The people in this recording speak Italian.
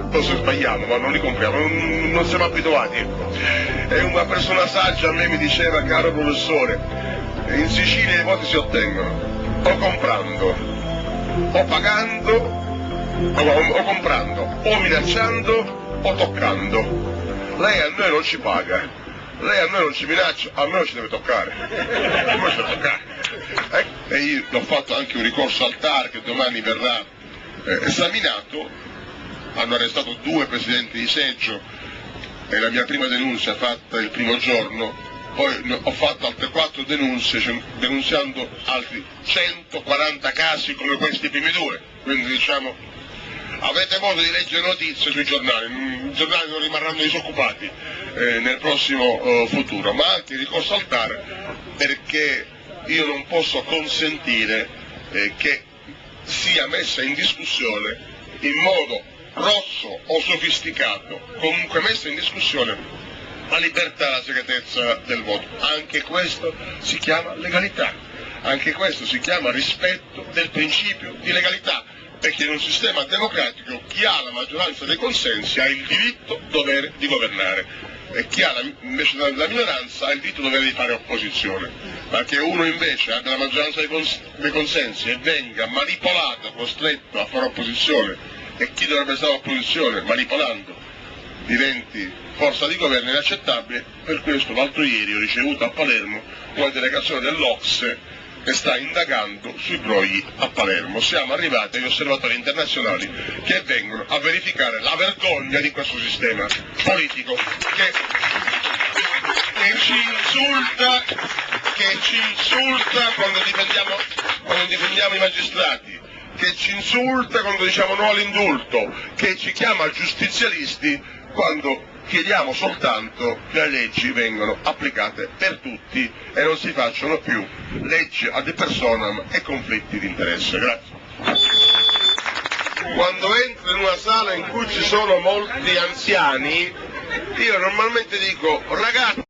forse sbagliamo, ma non li compriamo, non siamo abituati, ecco. E una persona saggia a me mi diceva: caro professore, in Sicilia i voti si ottengono o comprando, o pagando, o comprando, o minacciando, o toccando. Lei a noi non ci paga, lei a noi non ci minaccia, a noi ci deve toccare. A noi ci deve toccare. E io ho fatto anche un ricorso al TAR che domani verrà esaminato. Hanno arrestato 2 presidenti di seggio, è la mia prima denuncia fatta il primo giorno, poi ho fatto altre 4 denunce denunziando altri 140 casi come questi primi 2, quindi diciamo avete modo di leggere notizie sui giornali, i giornali non rimarranno disoccupati nel prossimo futuro, ma anche ricorso al TAR perché io non posso consentire che sia messa in discussione in modo grosso o sofisticato, comunque messa in discussione la libertà e la segretezza del voto. Anche questo si chiama legalità, anche questo si chiama rispetto del principio di legalità, perché in un sistema democratico chi ha la maggioranza dei consensi ha il diritto dovere di governare e chi ha invece la minoranza ha il diritto dovere di fare opposizione, ma che uno invece abbia la maggioranza dei consensi e venga manipolato, costretto a fare opposizione, e chi dovrebbe stare all'opposizione manipolando diventi forza di governo, è inaccettabile. Per questo l'altro ieri ho ricevuto a Palermo una delegazione dell'Ocse che sta indagando sui brogli a Palermo. Siamo arrivati agli osservatori internazionali che vengono a verificare la vergogna di questo sistema politico che ci insulta quando difendiamo i magistrati, che ci insulta quando diciamo no all'indulto, che ci chiama giustizialisti quando chiediamo soltanto che le leggi vengano applicate per tutti e non si facciano più leggi ad personam e conflitti di interesse. Grazie. Quando entro in una sala in cui ci sono molti anziani, io normalmente dico: ragazzi,